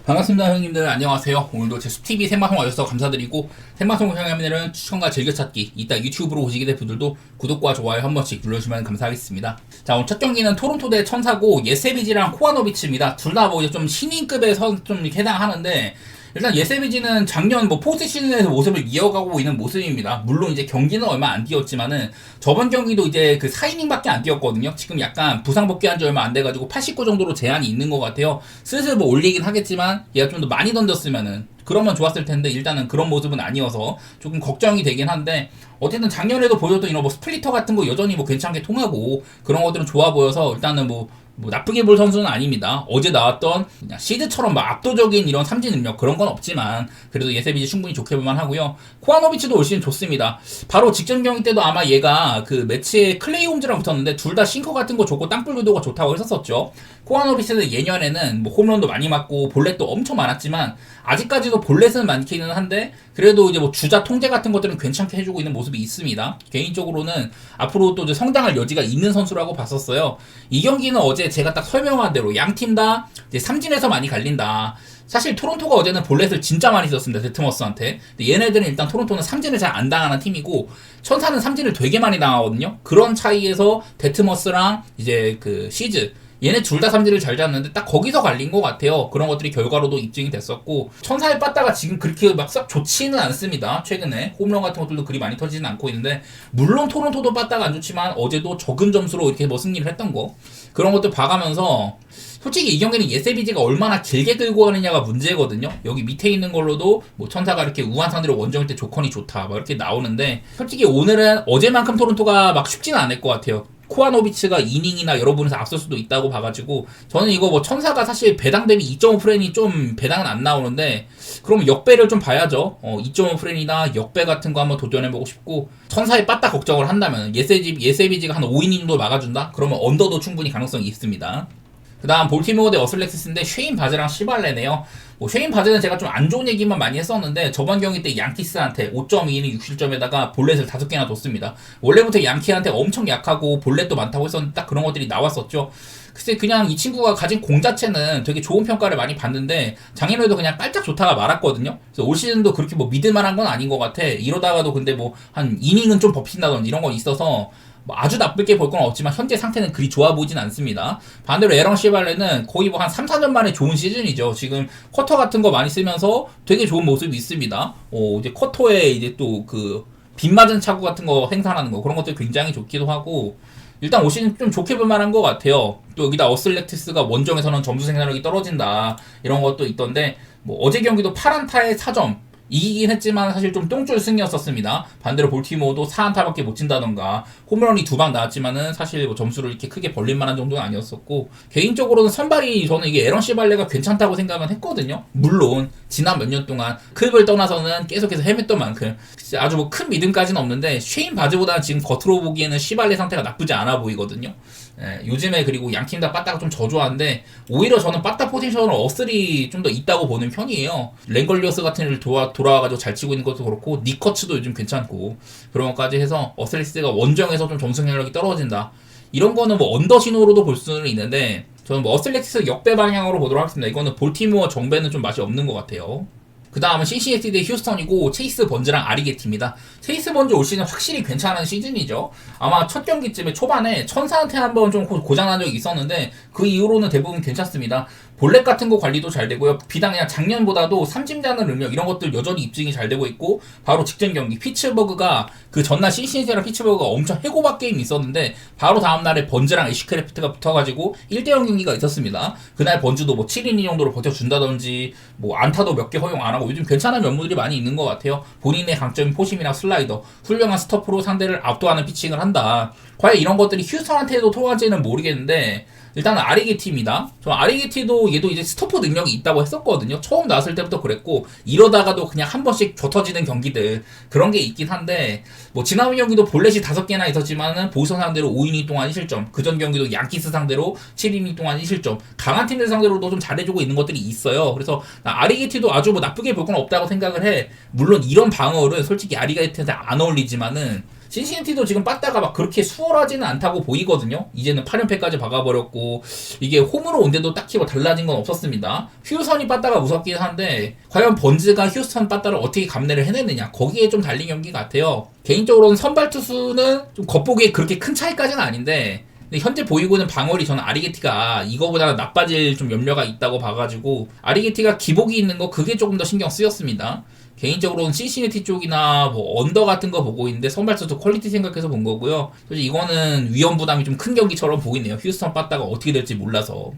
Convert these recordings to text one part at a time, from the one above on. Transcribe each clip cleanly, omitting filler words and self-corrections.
반갑습니다 형님들, 안녕하세요. 오늘도 제 숲TV 생방송 와주셔서 감사드리고, 생방송 시청하면은 추천과 즐겨찾기, 이따 유튜브로 오시게 될 분들도 구독과 좋아요 한 번씩 눌러주시면 감사하겠습니다. 자, 오늘 첫 경기는 토론토 대 천사고 예세비지랑 코아노비치입니다. 둘 다 뭐 이제 좀 신인급에 좀 해당하는데, 일단 예세비지는 작년 포스트 시즌에서 모습을 이어가고 있는 모습입니다. 물론 이제 경기는 얼마 안 뛰었지만은 저번 경기도 이제 그 4이닝밖에 안 뛰었거든요. 지금 약간 부상 복귀한 지 얼마 안 돼가지고 89 정도로 제한이 있는 것 같아요. 슬슬 올리긴 하겠지만 얘가 좀 더 많이 던졌으면은 그러면 좋았을 텐데 일단은 그런 모습은 아니어서 조금 걱정이 되긴 한데, 어쨌든 작년에도 보여줬던 이런 스플리터 같은 거 여전히 괜찮게 통하고 그런 것들은 좋아 보여서 일단은 나쁘게 볼 선수는 아닙니다. 어제 나왔던 그냥 시드처럼 압도적인 이런 삼진 능력 그런 건 없지만 그래도 예세비지 충분히 좋게 볼만 하고요. 코아노비치도 올 시즌 좋습니다. 바로 직전 경기 때도 아마 얘가 그 매치에 클레이 홈즈랑 붙었는데 둘 다 싱커 같은 거 좋고 땅볼 유도가 좋다고 했었었죠. 코아노비치는 예년에는 홈런도 많이 맞고 볼넷도 엄청 많았지만 아직까지도 볼넷은 많기는 한데 그래도 이제 주자 통제 같은 것들은 괜찮게 해주고 있는 모습이 있습니다. 개인적으로는 앞으로 또 이제 성장할 여지가 있는 선수라고 봤었어요. 이 경기는 어제 제가 딱 설명한 대로 양 팀 다 삼진에서 많이 갈린다. 사실 토론토가 어제는 볼넷을 진짜 많이 썼습니다. 데트머스한테. 근데 얘네들은 일단 토론토는 삼진을 잘 안 당하는 팀이고 천사는 삼진을 되게 많이 당하거든요. 그런 차이에서 데트머스랑 이제 그 시즈 얘네 둘 다 삼진을 잘 잡는데 딱 거기서 갈린 것 같아요. 그런 것들이 결과로도 입증이 됐었고, 천사의 빠따가 지금 그렇게 싹 좋지는 않습니다. 최근에 홈런 같은 것들도 그리 많이 터지진 않고 있는데, 물론 토론토도 빠따가 안 좋지만 어제도 적은 점수로 이렇게 승리를 했던 거, 그런 것들 봐가면서 솔직히 이 경기는 예세비지가 얼마나 길게 끌고 가느냐가 문제거든요. 여기 밑에 있는 걸로도 천사가 이렇게 우한 상대로 원정일 때 조건이 좋다 이렇게 나오는데, 솔직히 오늘은 어제만큼 토론토가 쉽지는 않을 것 같아요. 코아노비치가 이닝이나 여러 분에서 앞설 수도 있다고 봐가지고 저는 이거 천사가 사실 배당 대비 2.5 프레임이 좀 배당은 안 나오는데, 그럼 역배를 좀 봐야죠. 2.5 프레임이나 역배 같은 거 한번 도전해보고 싶고, 천사의 빠따 걱정을 한다면 예세비지가 한 5이닝 정도 막아준다? 그러면 언더도 충분히 가능성이 있습니다. 그 다음 볼티모어 대 어슬렉시스인데 쉐인 바즈랑 시발레네요. 쉐인 바즈는 제가 좀 안 좋은 얘기만 많이 했었는데 저번 경기 때 양키스한테 5.2이닝 6실점에다가 볼넷을 5개나 뒀습니다. 원래부터 양키한테 엄청 약하고 볼넷도 많다고 했었는데 딱 그런 것들이 나왔었죠. 글쎄 그냥 이 친구가 가진 공 자체는 되게 좋은 평가를 많이 받는데 작년에도 그냥 깔짝 좋다가 말았거든요. 그래서 올 시즌도 그렇게 믿을만한 건 아닌 것 같아. 이러다가도 근데 한 이닝은 좀 버틴다든지 이런 거 있어서 아주 나쁘게 볼 건 없지만 현재 상태는 그리 좋아 보이진 않습니다. 반대로 에런 시발레는 거의 한 3, 4년 만에 좋은 시즌이죠. 지금 쿼터 같은 거 많이 쓰면서 되게 좋은 모습이 있습니다. 이제 쿼터에 이제 또 그 빗맞은 차구 같은 거 생산하는 거 그런 것들 굉장히 좋기도 하고, 일단 올 시즌 좀 좋게 볼 만한 것 같아요. 또 여기다 어슬렉티스가 원정에서는 점수 생산력이 떨어진다 이런 것도 있던데, 어제 경기도 8안타에 4점 이기긴 했지만 사실 좀 똥줄 승이었었습니다. 반대로 볼티모어도 4안타밖에 못 친다던가 홈런이 2방 나왔지만은 사실 점수를 이렇게 크게 벌릴 만한 정도는 아니었었고, 개인적으로는 선발이 저는 이게 에런 시발레가 괜찮다고 생각은 했거든요. 물론 지난 몇 년 동안 클을 떠나서는 계속해서 헤맸던 만큼 아주 큰 믿음까지는 없는데, 쉐인 바즈보다는 지금 겉으로 보기에는 시발레 상태가 나쁘지 않아 보이거든요. 요즘에 그리고 양팀 다 빠따가 좀 저조한데 오히려 저는 빠따 포지션을 어슬이 좀 더 있다고 보는 편이에요. 랭걸리어스 같은 애를 돌아와가지고 잘 치고 있는 것도 그렇고 니커츠도 요즘 괜찮고 그런 것까지 해서 어슬리스가 원정에서 좀 점수 생산력이 떨어진다 이런 거는 언더 신호로도 볼 수는 있는데, 저는 어슬렉티스 역배 방향으로 보도록 하겠습니다. 이거는 볼티모어 정배는 좀 맛이 없는 것 같아요. 그 다음은 CCSD 대 휴스턴이고 체이스 번즈랑 아리게티입니다. 체이스 번즈 올 시즌 확실히 괜찮은 시즌이죠. 아마 첫 경기쯤에 초반에 천사한테 한번 좀 고장난 적이 있었는데 그 이후로는 대부분 괜찮습니다. 볼넷 같은 거 관리도 잘 되고요. 비단 그냥 작년보다도 삼진 잡는 능력 이런 것들 여전히 입증이 잘 되고 있고, 바로 직전 경기 피츠버그가 그 전날 신시내티랑 피츠버그가 엄청 해고박 게임이 있었는데 바로 다음날에 번즈랑 애쉬크래프트가 붙어가지고 1대0 경기가 있었습니다. 그날 번즈도 7이닝 정도로 버텨준다든지 안타도 몇 개 허용 안 하고 요즘 괜찮은 면모들이 많이 있는 것 같아요. 본인의 강점인 포심이랑 슬라이더, 훌륭한 스토프로 상대를 압도하는 피칭을 한다. 과연 이런 것들이 휴스턴한테도 통할지는 모르겠는데, 일단은 아리게티입니다. 저 아리게티도 얘도 이제 스토프 능력이 있다고 했었거든요. 처음 나왔을 때부터 그랬고, 이러다가도 그냥 한 번씩 젖어지는 경기들 그런 게 있긴 한데, 지난 경기도 볼넷이 5개나 있었지만은 보스턴 상대로 5이닝 동안 1실점, 그전 경기도 양키스 상대로 7이닝 동안 1실점, 강한 팀들 상대로도 좀 잘해주고 있는 것들이 있어요. 그래서 아리게티도 아주 나쁘게 볼 건 없다고 생각을 해. 물론 이런 방어는 솔직히 아리게티한테 안 어울리지만은 신시내티도 지금 빠따가 막 그렇게 수월하지는 않다고 보이거든요. 이제는 8연패까지 박아버렸고 이게 홈으로 온데도 딱히 뭐 달라진 건 없었습니다. 휴스턴이 빠따가 무섭긴 한데 과연 번즈가 휴스턴 빠따를 어떻게 감내를 해내느냐 거기에 좀 달린 경기 같아요. 개인적으로는 선발 투수는 좀 겉보기에 그렇게 큰 차이까지는 아닌데 근데 현재 보이고 있는 방어리 저는 아리게티가 이거보다 나빠질 좀 염려가 있다고 봐가지고 아리게티가 기복이 있는 거 그게 조금 더 신경 쓰였습니다. 개인적으로는 신시내티 쪽이나 뭐 언더 같은 거 보고 있는데 선발 투수 퀄리티 생각해서 본 거고요. 솔직히 이거는 위험 부담이 좀 큰 경기처럼 보이네요. 휴스턴 빠따가 어떻게 될지 몰라서.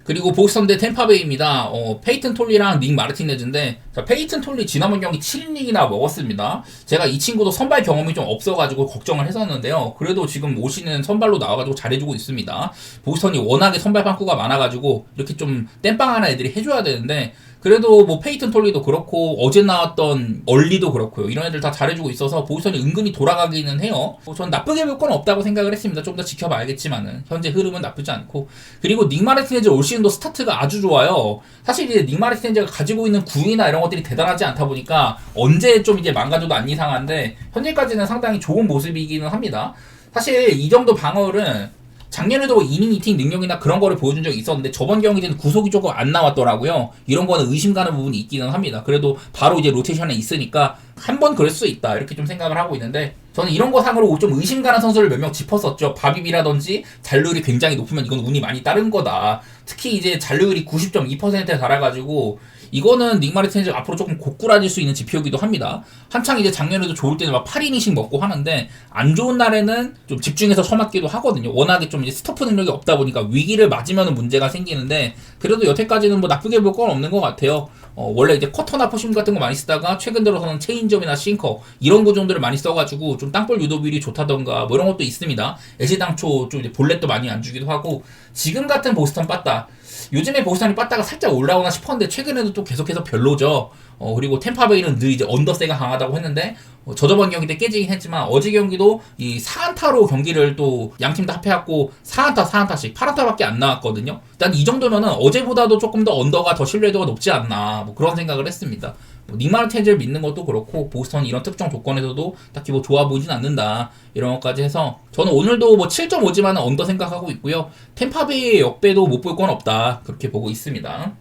그리고 보스턴 대 템파베이입니다. 페이튼 톨리랑 닉 마르티네즈인데 자, 페이튼 톨리 지난번 경기 7이닝이나 먹었습니다. 제가 이 친구도 선발 경험이 좀 없어가지고 걱정을 했었는데요. 그래도 지금 올 시즌 선발로 나와가지고 잘해주고 있습니다. 보스턴이 워낙에 선발 방구가 많아가지고 이렇게 좀 땜빵 하나 애들이 해줘야 되는데 그래도 뭐 페이튼 톨리도 그렇고 어제 나왔던 얼리도 그렇고요. 이런 애들 다 잘해주고 있어서 보스턴이 은근히 돌아가기는 해요. 전 나쁘게 볼 건 없다고 생각을 했습니다. 좀 더 지켜봐야겠지만은 현재 흐름은 나쁘지 않고 그리고 닉 마르티네즈 올 시즌도 스타트가 아주 좋아요. 사실 이제 닉 마르티네즈가 가지고 있는 구위나 이런 것들이 대단하지 않다 보니까 언제 좀 이제 망가져도 안 이상한데 현재까지는 상당히 좋은 모습이기는 합니다. 사실 이 정도 방어는 작년에도 이닝 히팅 능력이나 그런 거를 보여준 적이 있었는데 저번 경기 때는 구속이 조금 안 나왔더라고요. 이런 거는 의심 가는 부분이 있기는 합니다. 그래도 바로 이제 로테이션에 있으니까 한 번 그럴 수 있다 이렇게 좀 생각을 하고 있는데 저는 이런 거 상으로 좀 의심 가는 선수를 몇 명 짚었었죠. 바비비라든지 잔류율이 굉장히 높으면 이건 운이 많이 따른 거다. 특히 이제 잔류율이 90.2%에 달아가지고 이거는 닉 마르티네즈 앞으로 조금 고꾸라질 수 있는 지표이기도 합니다. 한창 이제 작년에도 좋을 때는 막 8이닝씩 먹고 하는데 안 좋은 날에는 좀 집중해서 쳐맞기도 하거든요. 워낙에 좀 이제 스토프 능력이 없다 보니까 위기를 맞으면 문제가 생기는데 그래도 여태까지는 뭐 나쁘게 볼 건 없는 것 같아요. 원래 이제 커터나 포심 같은 거 많이 쓰다가 최근 들어서는 체인점이나 싱커 이런 구종들을 많이 써가지고 좀 땅볼 유도율이 좋다던가 뭐 이런 것도 있습니다. 애시당초 좀 이제 볼넷도 많이 안 주기도 하고 지금 같은 보스턴 빠따 요즘에 보스턴이 빠따가 살짝 올라오나 싶었는데 최근에도 또 계속해서 별로죠. 그리고 템파베이는 늘 이제 언더세가 강하다고 했는데 저저번 경기 때 깨지긴 했지만 어제 경기도 이 4안타로 경기를 또 양팀 다 합해갖고 4안타씩 8안타밖에 안 나왔거든요. 일단 이 정도면은 어제보다도 조금 더 언더가 더 신뢰도가 높지 않나 뭐 그런 생각을 했습니다. 닉 마르티네즈를 믿는 것도 그렇고 보스턴이 이런 특정 조건에서도 딱히 뭐 좋아 보이진 않는다 이런 것까지 해서 저는 오늘도 뭐 7.5지만은 언더 생각하고 있고요. 템파베이의 역배도 못 볼 건 없다 그렇게 보고 있습니다.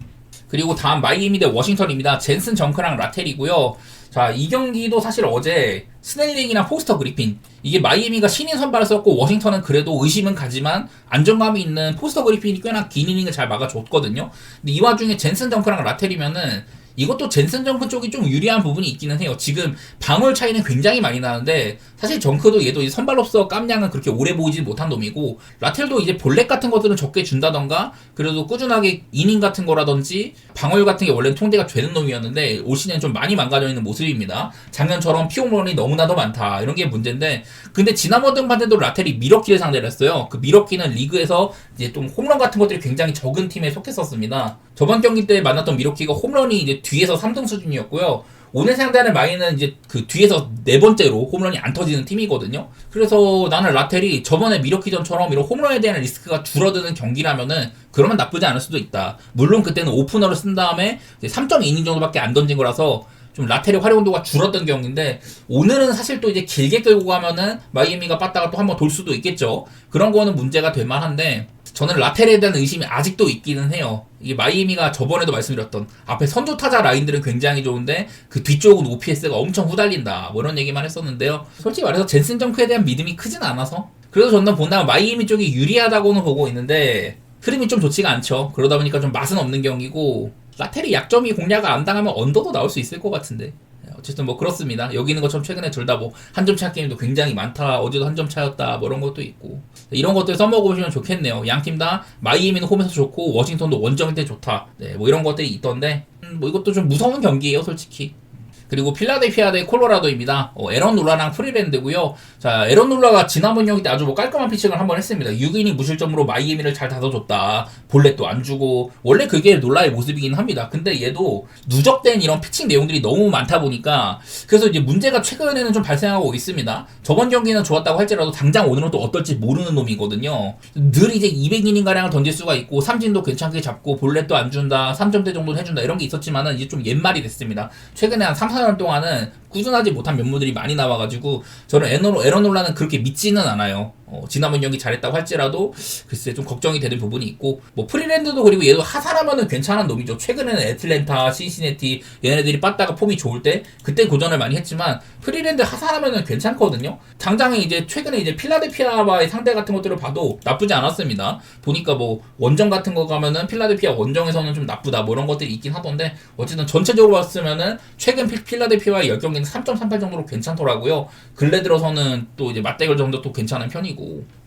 그리고 다음 마이애미 대 워싱턴입니다. 젠슨 정크랑 라텔이고요. 자, 이 경기도 사실 어제 스넬링이랑 포스터 그리핀 이게 마이애미가 신인 선발을 썼고 워싱턴은 그래도 의심은 가지만 안정감이 있는 포스터 그리핀이 꽤나 긴 이닝을 잘 막아줬거든요. 근데 이 와중에 젠슨 정크랑 라텔이면은 이것도 젠슨 정크 쪽이 좀 유리한 부분이 있기는 해요. 지금 방울 차이는 굉장히 많이 나는데 사실 정크도 얘도 이제 선발로서 깜냥은 그렇게 오래 보이지 못한 놈이고 라텔도 이제 볼넷 같은 것들은 적게 준다던가 그래도 꾸준하게 이닝 같은 거라든지 방울 같은 게 원래는 통대가 되는 놈이었는데 올 시즌 좀 많이 망가져 있는 모습입니다. 작년처럼 피홈런이 너무나도 많다 이런 게 문제인데 근데 지난번 등판때도 라텔이 미러키를 상대를 했어요. 그 미러키는 리그에서 이제 좀 홈런 같은 것들이 굉장히 적은 팀에 속했었습니다. 저번 경기 때 만났던 미러키가 홈런이 이제 뒤에서 3등 수준이었고요. 오늘 상대하는 마이는 이제 그 뒤에서 네 번째로 홈런이 안 터지는 팀이거든요. 그래서 나는 라텔이 저번에 미러키전처럼 이런 홈런에 대한 리스크가 줄어드는 경기라면은 그러면 나쁘지 않을 수도 있다. 물론 그때는 오프너를 쓴 다음에 3.2이닝 정도밖에 안 던진 거라서 좀 라텔의 활용도가 줄었던 경기인데 오늘은 사실 또 이제 길게 끌고 가면은 마이애미가 빠따가 또 한번 돌 수도 있겠죠. 그런 거는 문제가 될 만한데 저는 라텔에 대한 의심이 아직도 있기는 해요. 이게 마이애미가 저번에도 말씀드렸던 앞에 선두 타자 라인들은 굉장히 좋은데 그 뒤쪽은 OPS가 엄청 후달린다 뭐 이런 얘기만 했었는데요. 솔직히 말해서 젠슨 정크에 대한 믿음이 크진 않아서 그래서 저는 본다면 마이애미 쪽이 유리하다고는 보고 있는데 흐름이 좀 좋지가 않죠. 그러다 보니까 좀 맛은 없는 경기고 라텔이 약점이 공략을 안 당하면 언더도 나올 수 있을 것 같은데 어쨌든 뭐 그렇습니다. 여기 있는 것처럼 최근에 둘 다 뭐 한 점 차 게임도 굉장히 많다. 어제도 한 점 차였다. 뭐 이런 것도 있고 이런 것들 써먹어보시면 좋겠네요. 양 팀 다 마이애미는 홈에서 좋고 워싱턴도 원정일 때 좋다. 네, 뭐 이런 것들이 있던데 뭐 이것도 좀 무서운 경기예요, 솔직히. 그리고 필라델피아 대 콜로라도입니다. 에런 놀라랑 프리랜드고요. 자, 에런 놀라가 지난번 경기 때 아주 뭐 깔끔한 피칭을 한번 했습니다. 6이닝 무실점으로 마이애미를 잘 다뤄줬다. 볼넷도 안 주고 원래 그게 놀라의 모습이긴 합니다. 근데 얘도 누적된 이런 피칭 내용들이 너무 많다 보니까 그래서 이제 문제가 최근에는 좀 발생하고 있습니다. 저번 경기는 좋았다고 할지라도 당장 오늘은 또 어떨지 모르는 놈이거든요. 늘 이제 200이닝 가량을 던질 수가 있고 삼진도 괜찮게 잡고 볼넷도 안 준다. 3점대 정도는 해준다. 이런 게 있었지만은 이제 좀 옛말이 됐습니다. 최근에 한 3, 3, 4년 동안은 꾸준하지 못한 면모들이 많이 나와가지고 저는 에런 놀란은 그렇게 믿지는 않아요. 지난번 경기 잘했다고 할지라도 글쎄 좀 걱정이 되는 부분이 있고, 뭐 프리랜드도 그리고 얘도 하사라면은 괜찮은 놈이죠. 최근에는 애틀랜타, 신시내티 얘네들이 빠따가 폼이 좋을 때 그때 고전을 많이 했지만 프리랜드 하사라면은 괜찮거든요. 당장에 이제 최근에 이제 필라델피아와의 상대 같은 것들을 봐도 나쁘지 않았습니다. 보니까 뭐 원정 같은 거 가면은 필라델피아 원정에서는 좀 나쁘다 뭐 이런 것들이 있긴 하던데, 어쨌든 전체적으로 봤으면은 최근 필라델피아와의 10경기는 3.38 정도로 괜찮더라고요. 근래 들어서는 또 이제 맞대결 정도 또 괜찮은 편이고,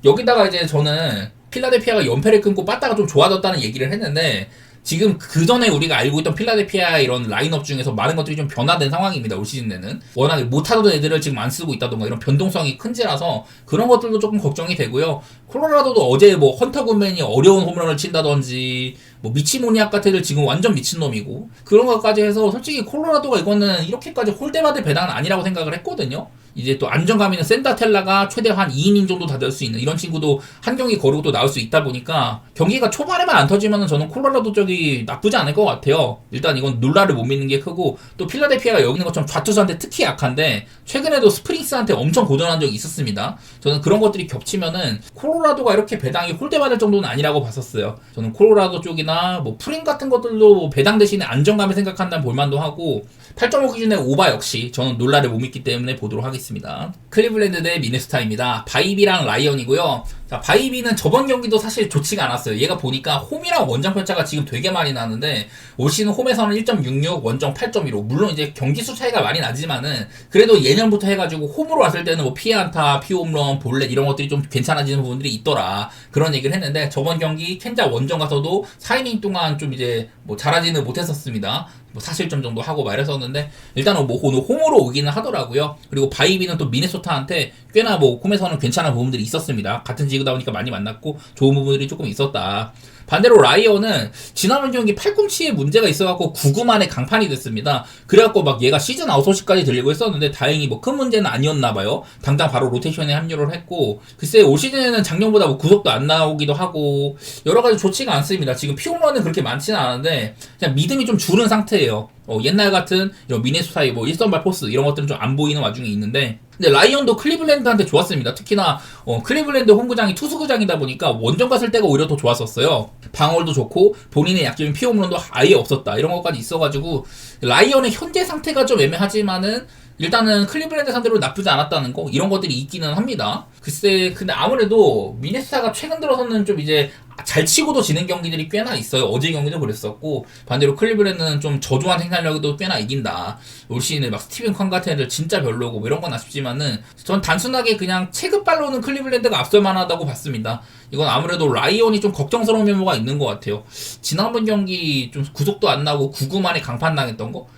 여기다가 이제 저는 필라델피아가 연패를 끊고 빠따가 좀 좋아졌다는 얘기를 했는데, 지금 그 전에 우리가 알고 있던 필라델피아 이런 라인업 중에서 많은 것들이 좀 변화된 상황입니다. 올 시즌 내는 워낙에 못하던 애들을 지금 안 쓰고 있다던가 이런 변동성이 큰지라서 그런 것들도 조금 걱정이 되고요. 콜로라도도 어제 뭐 헌터 굿맨이 어려운 홈런을 친다든지, 뭐 미치모니악 같은 애들 지금 완전 미친놈이고, 그런 것까지 해서 솔직히 콜로라도가 이거는 이렇게까지 홀대받을 배당은 아니라고 생각을 했거든요. 이제 또 안정감 있는 센다텔라가 최대 한 2이닝 정도 다 될 수 있는 이런 친구도 한 경기 거르고 또 나올 수 있다 보니까 경기가 초반에만 안 터지면은 저는 콜로라도 쪽이 나쁘지 않을 것 같아요. 일단 이건 놀라를 못 믿는 게 크고, 또 필라델피아가 여기 있는 것처럼 좌투수한테 특히 약한데 최근에도 스프링스한테 엄청 고전한 적이 있었습니다. 저는 그런 것들이 겹치면은 콜로라도가 이렇게 배당이 홀대받을 정도는 아니라고 봤었어요. 저는 콜로라도 쪽이나 뭐 프린 같은 것들도 배당 대신에 안정감을 생각한다면 볼만도 하고, 8.5 기준의 오바 역시 저는 놀라를 못 믿기 때문에 보도록 하겠습니다. 클리블랜드 대 미네소타입니다. 바이비랑 라이언이고요. 자, 바이비는 저번 경기도 사실 좋지가 않았어요. 얘가 보니까 홈이랑 원정 편차가 지금 되게 많이 나는데 올 시즌 홈에서는 1.66, 원정 8.15. 물론 이제 경기 수 차이가 많이 나지만은 그래도 예년부터 해가지고 홈으로 왔을 때는 뭐 피안타, 피홈런, 볼넷 이런 것들이 좀 괜찮아지는 부분들이 있더라. 그런 얘기를 했는데 저번 경기 켄자 원정 가서도 4이닝 동안 좀 이제 뭐 잘하지는 못했었습니다. 뭐 4실점 정도 하고 말했었는데 일단은 뭐 홈으로 오기는 하더라고요. 그리고 바이비는 또 미네소타한테 꽤나 뭐 홈에서는 괜찮은 부분들이 있었습니다. 같은 지구다 보니까 많이 만났고 좋은 부분들이 조금 있었다. 반대로 라이언은 지난번 경기 팔꿈치에 문제가 있어갖고 9구 만에 강판이 됐습니다. 그래갖고 막 얘가 시즌 아웃 소식까지 들리고 했었는데 다행히 뭐 큰 문제는 아니었나봐요. 당장 바로 로테이션에 합류를 했고, 글쎄 올 시즌에는 작년보다 뭐 구속도 안 나오기도 하고 여러가지 좋지가 않습니다. 지금 피홈런은 그렇게 많지는 않은데 그냥 믿음이 좀 줄은 상태예요. 옛날 같은 이런 미네소타의 뭐 일선발 포스 이런 것들은 좀 안 보이는 와중에 있는데, 근데 라이언도 클리블랜드한테 좋았습니다. 특히나 클리블랜드 홈구장이 투수구장이다 보니까 원정 갔을 때가 오히려 더 좋았었어요. 방어도 좋고 본인의 약점인 피홈런도 아예 없었다. 이런 것까지 있어가지고 라이언의 현재 상태가 좀 애매하지만은 일단은 클리블랜드 상대로 나쁘지 않았다는 거, 이런 것들이 있기는 합니다. 글쎄 근데 아무래도 미네소타가 최근 들어서는 좀 이제 잘 치고도 지는 경기들이 꽤나 있어요. 어제 경기도 그랬었고, 반대로 클리블랜드는 좀 저조한 생산력도 꽤나 이긴다. 올 시즌에 막 스티븐 컨 같은 애들 진짜 별로고 뭐 이런 건 아쉽지만은 전 단순하게 그냥 체급발로는 클리블랜드가 앞설 만하다고 봤습니다. 이건 아무래도 라이온이 좀 걱정스러운 면모가 있는 것 같아요. 지난번 경기 좀 구속도 안 나고 9구 만에 강판 당했던 거,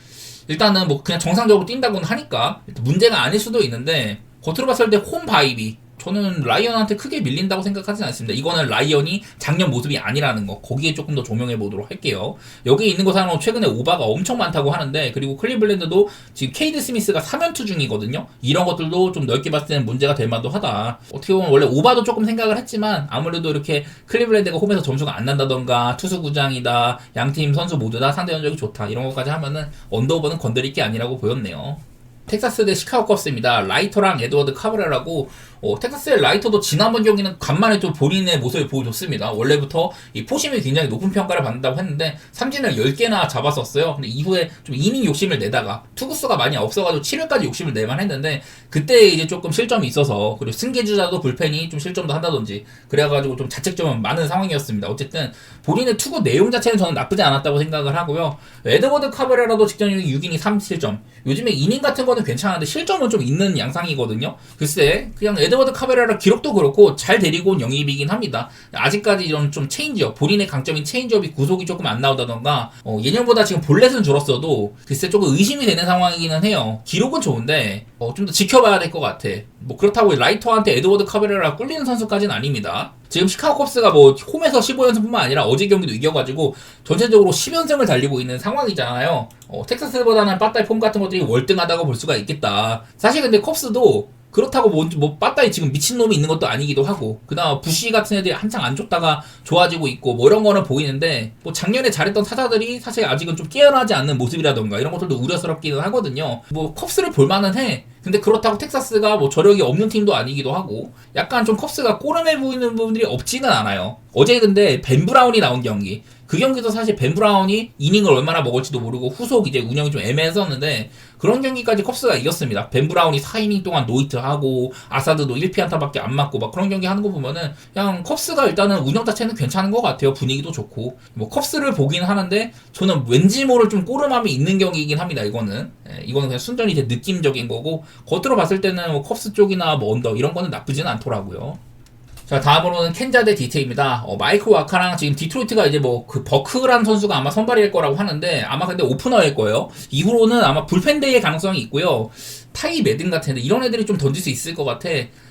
일단은 뭐 그냥 정상적으로 뛴다고는 하니까 문제가 아닐 수도 있는데, 겉으로 봤을 때 홈 바이비, 저는 라이언한테 크게 밀린다고 생각하진 않습니다. 이거는 라이언이 작년 모습이 아니라는 거, 거기에 조금 더 조명해 보도록 할게요. 여기 있는 것은 최근에 오바가 엄청 많다고 하는데, 그리고 클리블랜드도 지금 케이드 스미스가 3연투 중이거든요. 이런 것들도 좀 넓게 봤을 때는 문제가 될 만도 하다. 어떻게 보면 원래 오바도 조금 생각을 했지만 아무래도 이렇게 클리블랜드가 홈에서 점수가 안 난다던가 투수구장이다, 양팀 선수 모두 다 상대 전적이 좋다, 이런 것까지 하면은 언더오버는 건드릴 게 아니라고 보였네요. 텍사스 대 시카고 컵스입니다. 라이터랑 에드워드 카브레라고, 텍사스의 라이터도 지난번 경기는 간만에 또 본인의 모습을 보여줬습니다. 원래부터 이 포심이 굉장히 높은 평가를 받는다고 했는데 삼진을 10개나 잡았었어요. 근데 이후에 좀 이닝 욕심을 내다가 투구수가 많이 없어가지고 7회까지 욕심을 내만 했는데, 그때 이제 조금 실점이 있어서, 그리고 승계주자도 불펜이 좀 실점도 한다든지 그래가지고 좀 자책점은 많은 상황이었습니다. 어쨌든 본인의 투구 내용 자체는 저는 나쁘지 않았다고 생각을 하고요. 에드워드 카브레라도 직전 6이닝 3실점. 요즘에 이닝 같은 거는 괜찮은데 실점은 좀 있는 양상이거든요. 글쎄 그냥 에드워드 카브레라 기록도 그렇고 잘 데리고 온 영입이긴 합니다. 아직까지 이런 좀 체인지업, 본인의 강점인 체인지업이 구속이 조금 안 나오다던가, 예년보다 지금 볼넷은 줄었어도 글쎄 조금 의심이 되는 상황이기는 해요. 기록은 좋은데 좀 더 지켜봐야 될 것 같아. 뭐 그렇다고 라이터한테 에드워드 카브레라 꿀리는 선수까지는 아닙니다. 지금 시카고 컵스가 뭐 홈에서 15연승뿐만 아니라 어제 경기도 이겨가지고 전체적으로 10연승을 달리고 있는 상황이잖아요. 텍사스보다는 빠따의 폼 같은 것들이 월등하다고 볼 수가 있겠다. 사실 근데 컵스도 그렇다고 뭐 빠따이 지금 미친놈이 있는 것도 아니기도 하고, 그다음 부시 같은 애들이 한창 안 좋다가 좋아지고 있고 뭐 이런 거는 보이는데, 뭐 작년에 잘했던 타자들이 사실 아직은 좀 깨어나지 않는 모습이라던가 이런 것들도 우려스럽기는 하거든요. 뭐 컵스를 볼만은 해. 근데 그렇다고 텍사스가 뭐 저력이 없는 팀도 아니기도 하고, 약간 좀 컵스가 꼬름해 보이는 부분들이 없지는 않아요. 어제 근데 벤 브라운이 나온 경기, 그 경기도 사실 벤 브라운이 이닝을 얼마나 먹을지도 모르고 후속 이제 운영이 좀 애매했었는데, 그런 경기까지 컵스가 이겼습니다. 벤 브라운이 4이닝 동안 노히트하고 아사드도 1피안타밖에 안 맞고 막 그런 경기 하는 거 보면은 그냥 컵스가 일단은 운영 자체는 괜찮은 것 같아요. 분위기도 좋고. 뭐 컵스를 보긴 하는데 저는 왠지 모를 좀 꼬름함이 있는 경기이긴 합니다. 이거는 그냥 순전히 제 느낌적인 거고, 겉으로 봤을 때는 뭐 컵스 쪽이나 뭐 언더 이런 거는 나쁘지는 않더라고요. 자, 다음으로는 켄자 대 디트입니다. 마이크 와카랑 지금 디트로이트가 이제 뭐 그 버크란 선수가 아마 선발일 거라고 하는데, 아마 근데 오프너일 거예요. 이후로는 아마 불펜데이의 가능성이 있고요. 타이 매든 같은 애들, 이런 애들이 좀 던질 수 있을 것 같아.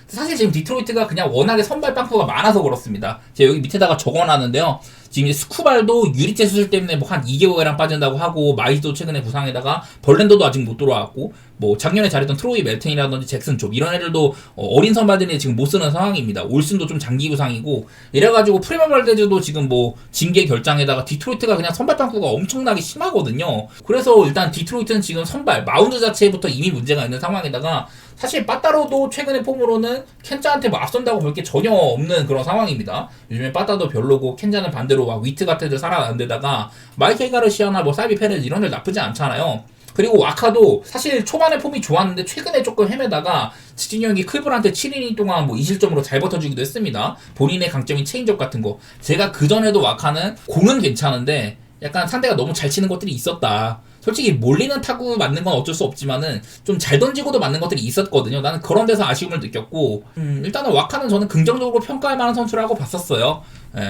사실 지금 디트로이트가 그냥 워낙에 선발 빵꾸가 많아서 그렇습니다. 제가 여기 밑에다가 적어놨는데요. 지금 이제 스쿠발도 유리째 수술 때문에 뭐 한 2개월이랑 빠진다고 하고, 마이즈도 최근에 부상에다가 벌랜더도 아직 못 돌아왔고, 뭐 작년에 잘했던 트로이 멜튼이라든지 잭슨 쪽 이런 애들도 어린 선발들이 지금 못 쓰는 상황입니다. 올슨도 좀 장기 부상이고 이래가지고 프리미엄 발데즈도 지금 뭐 징계 결장에다가 디트로이트가 그냥 선발 빵꾸가 엄청나게 심하거든요. 그래서 일단 디트로이트는 지금 선발 마운드 자체부터 이미 문제가 있는 상황에다가, 사실 빠따로도 최근의 폼으로는 켄자한테 뭐 앞선다고 볼 게 전혀 없는 그런 상황입니다. 요즘에 빠따도 별로고 켄자는 반대로 막 위트 같은 애들 살아나는 데다가 마이케 가르시아나 뭐 사이비 페레즈 이런 애들 나쁘지 않잖아요. 그리고 와카도 사실 초반에 폼이 좋았는데 최근에 조금 헤매다가 지진이 형이 클브한테 7이닝 동안 뭐 2실점으로 잘 버텨주기도 했습니다. 본인의 강점인 체인지업 같은 거. 제가 그전에도 와카는 공은 괜찮은데 약간 상대가 너무 잘 치는 것들이 있었다. 솔직히 몰리는 타구 맞는 건 어쩔 수 없지만은 좀 잘 던지고도 맞는 것들이 있었거든요. 나는 그런 데서 아쉬움을 느꼈고, 일단은 와카는 저는 긍정적으로 평가할 만한 선수라고 봤었어요.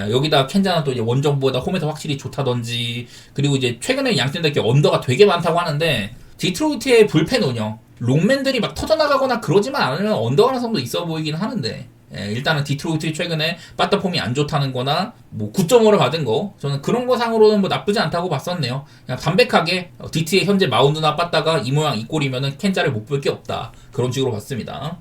여기다 켄자는 또 이제 원정보다 홈에서 확실히 좋다던지, 그리고 이제 최근에 양팀 대게 언더가 되게 많다고 하는데, 디트로이트의 불펜 운영, 롱맨들이 막 터져나가거나 그러지만 않으면 언더 가능성도 있어 보이긴 하는데, 일단은 디트로이트 최근에 빠따 폼이 안 좋다는 거나 뭐 9.5를 받은 거, 저는 그런 거 상으로는 뭐 나쁘지 않다고 봤었네요. 그냥 담백하게 디트의 현재 마운드나 빠따가 이 모양 이 꼴이면은 켄자를 못 볼 게 없다, 그런 식으로 봤습니다.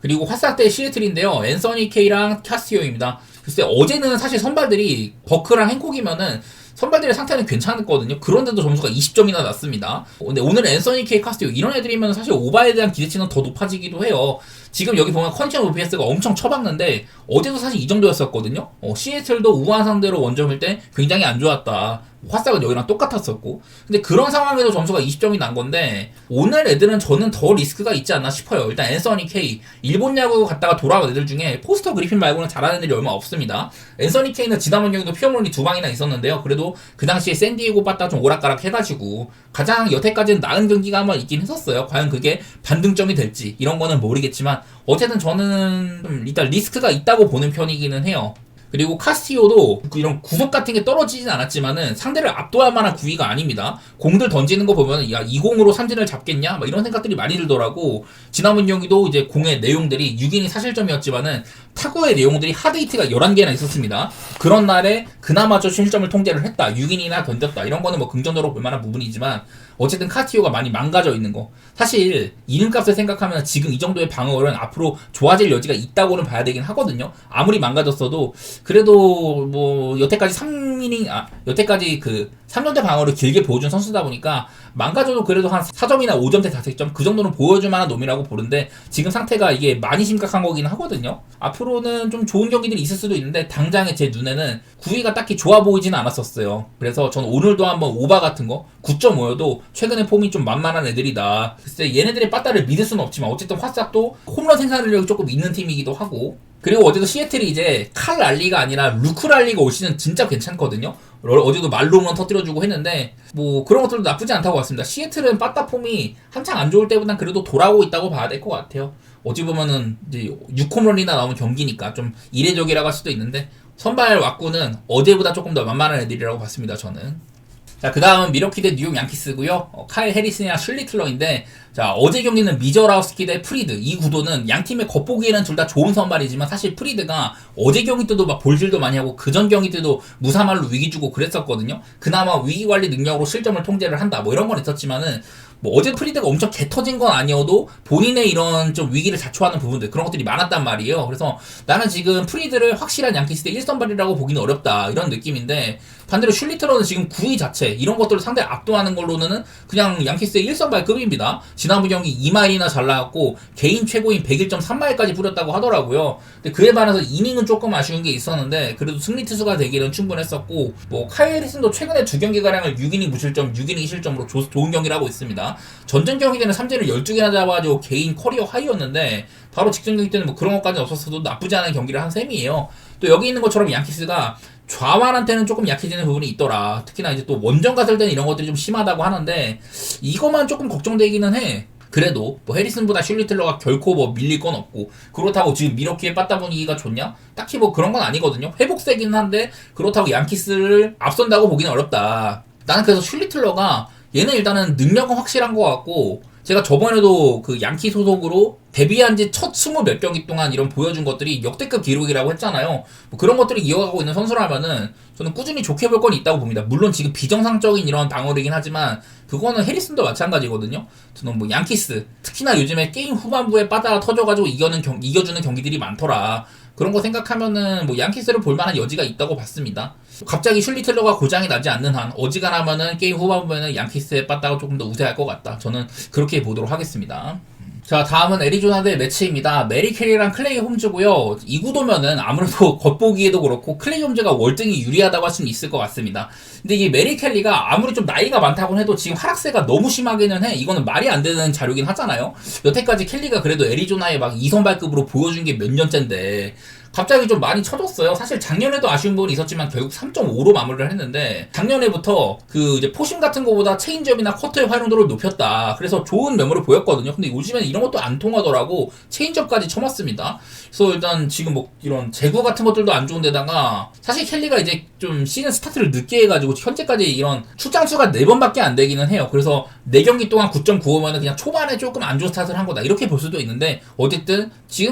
그리고 화사 대 시애틀인데요. 앤서니 케이랑 카스티오입니다. 글쎄 어제는 사실 선발들이 버크랑 행콕이면은 선발들의 상태는 괜찮았거든요. 그런데도 점수가 20점이나 났습니다. 근데 오늘 앤서니 케이 카스티오 이런 애들이면 사실 오바에 대한 기대치는 더 높아지기도 해요. 지금 여기 보면 컨디션 OPS가 엄청 처박는데 어제도 사실 이 정도였었거든요. 시애틀도 우한 상대로 원점일 때 굉장히 안 좋았다. 화싹은 여기랑 똑같았었고. 근데 그런 상황에도 점수가 20점이 난 건데, 오늘 애들은 저는 더 리스크가 있지 않나 싶어요. 일단 앤서니 케이, 일본 야구 갔다가 돌아온 애들 중에 포스터 그리핀 말고는 잘하는 애들이 얼마 없습니다. 앤서니 케이는 지난번 경기도 피어몰이 2방이나 있었는데요. 그래도 그 당시에 샌디에고 빠따 좀 오락가락 해가지고 가장 여태까지는 나은 경기가 한번 있긴 했었어요. 과연 그게 반등점이 될지 이런 거는 모르겠지만, 어쨌든 저는 좀 일단 리스크가 있다고 보는 편이기는 해요. 그리고 카스티오도 이런 구속 같은 게 떨어지진 않았지만은 상대를 압도할 만한 구위가 아닙니다. 공들 던지는 거 보면 야, 이 공으로 삼진을 잡겠냐? 막 이런 생각들이 많이 들더라고. 지난번 경기도 이제 공의 내용들이 6인이 사실점이었지만은 타구의 내용들이 하드히트가 11개나 있었습니다. 그런 날에 그나마 저 실점을 통제를 했다. 6인이나 던졌다. 이런 거는 뭐 긍정적으로 볼 만한 부분이지만, 어쨌든 카스티오가 많이 망가져 있는 거. 사실 이름값을 생각하면 지금 이 정도의 방어율은 앞으로 좋아질 여지가 있다고는 봐야 되긴 하거든요. 아무리 망가졌어도 그래도 뭐 여태까지 3년대 방어를 길게 보여준 선수다 보니까 망가져도 그래도 한 4점이나 5점대 4점 그 정도는 보여줄 만한 놈이라고 보는데, 지금 상태가 이게 많이 심각한 거긴 하거든요. 앞으로는 좀 좋은 경기들이 있을 수도 있는데 당장에 제 눈에는 9위가 딱히 좋아 보이지는 않았었어요. 그래서 저는 오늘도 한번 오바 같은 거 9.5여도 최근에 폼이 좀 만만한 애들이다. 글쎄 얘네들의 빠따를 믿을 수는 없지만 어쨌든 화싹도 홈런 생산력이 조금 있는 팀이기도 하고, 그리고 어제도 시애틀이 이제 칼 랄리가 아니라 루크 랄리가 올 시즌 진짜 괜찮거든요. 어제도 말로만 터뜨려주고 했는데 뭐 그런 것들도 나쁘지 않다고 봤습니다. 시애틀은 빠따 폼이 한창 안 좋을 때보단 그래도 돌아오고 있다고 봐야 될 것 같아요. 어찌 보면은 이제 6홈런이나 나오는 경기니까 좀 이례적이라고 할 수도 있는데, 선발 왁구는 어제보다 조금 더 만만한 애들이라고 봤습니다, 저는. 자, 그 다음은 미러키 대 뉴욕 양키스고요. 카일 해리슨이랑 슐리 틀러인데, 자, 어제 경기는 미저라우스키 대 프리드. 이 구도는 양 팀의 겉보기에는 둘 다 좋은 선발이지만 사실 프리드가 어제 경기 때도 막 볼질도 많이 하고 그전 경기 때도 무사말로 위기 주고 그랬었거든요. 그나마 위기 관리 능력으로 실점을 통제를 한다 뭐 이런 건 있었지만은, 뭐 어제 프리드가 엄청 개 터진 건 아니어도 본인의 이런 좀 위기를 자초하는 부분들 그런 것들이 많았단 말이에요. 그래서 나는 지금 프리드를 확실한 양키스의 1선발이라고 보기는 어렵다 이런 느낌인데 반대로 슐리트러는 지금 9위 자체 이런 것들을 상대를 압도하는 걸로는 그냥 양키스의 1선발급입니다. 지난번 경기 2마일이나 잘 나왔고 개인 최고인 101.3마일까지 뿌렸다고 하더라고요. 근데 그에 반해서 이닝은 조금 아쉬운 게 있었는데 그래도 승리 투수가 되기는 충분했었고 뭐 카이 해리슨도 최근에 2경기가량을 6이닝 무실점 6이닝 실점으로 좋은 경기를 하고 있습니다. 전전 경기 때는 3진을 12개나 잡아가지고 개인 커리어 하이였는데 바로 직전 경기 때는 뭐 그런 것까지 없었어도 나쁘지 않은 경기를 한 셈이에요. 또 여기 있는 것처럼 양키스가 좌완한테는 조금 약해지는 부분이 있더라. 특히나 이제 또 원정 갔을 때는 이런 것들이 좀 심하다고 하는데 이것만 조금 걱정되기는 해. 그래도 뭐 해리슨보다 슐리틀러가 결코 뭐 밀릴 건 없고 그렇다고 지금 미러키의 빠따 분위기가 좋냐? 딱히 뭐 그런 건 아니거든요. 회복세기는 한데 그렇다고 양키스를 앞선다고 보기는 어렵다. 나는 그래서 슐리틀러가 얘는 일단은 능력은 확실한 것 같고 제가 저번에도 그 양키 소속으로 데뷔한 지 첫 20몇 경기 동안 이런 보여준 것들이 역대급 기록이라고 했잖아요. 뭐 그런 것들을 이어가고 있는 선수라면은 저는 꾸준히 좋게 볼 건 있다고 봅니다. 물론 지금 비정상적인 이런 방어이긴 하지만 그거는 해리슨도 마찬가지거든요. 저는 뭐 양키스 특히나 요즘에 게임 후반부에 빠다가 터져가지고 이겨주는 경기들이 많더라. 그런 거 생각하면은 뭐 양키스를 볼만한 여지가 있다고 봤습니다. 갑자기 슐리틀러가 고장이 나지 않는 한 어지간하면은 게임 후반부에는 양키스의 빠따가 조금 더 우세할 것 같다. 저는 그렇게 보도록 하겠습니다. 자, 다음은 애리조나 대 매치입니다. 메리 켈리랑 클레이 홈즈고요. 이 구도면은 아무래도 겉보기에도 그렇고 클레이 홈즈가 월등히 유리하다고 할 수는 있을 것 같습니다. 근데 이 메리 켈리가 아무리 좀 나이가 많다고 해도 지금 하락세가 너무 심하기는 해. 이거는 말이 안 되는 자료긴 하잖아요. 여태까지 켈리가 그래도 애리조나에 막 2선발급으로 보여준 게 몇 년째인데 갑자기 좀 많이 쳐졌어요. 사실 작년에도 아쉬운 부분이 있었지만 결국 3.5로 마무리를 했는데 작년에부터 그 이제 포심 같은 거보다 체인지업이나 커터의 활용도를 높였다. 그래서 좋은 메모를 보였거든요. 근데 요즘에는 이런 것도 안 통하더라고. 체인지업까지 쳐맞습니다. 그래서 일단 지금 뭐 이런 제구 같은 것들도 안 좋은데다가 사실 켈리가 이제 좀 시즌 스타트를 늦게 해가지고 현재까지 이런 출장수가 4번밖에 안 되기는 해요. 그래서 4경기 동안 9.95면은 그냥 초반에 조금 안 좋은 스타트를 한 거다. 이렇게 볼 수도 있는데 어쨌든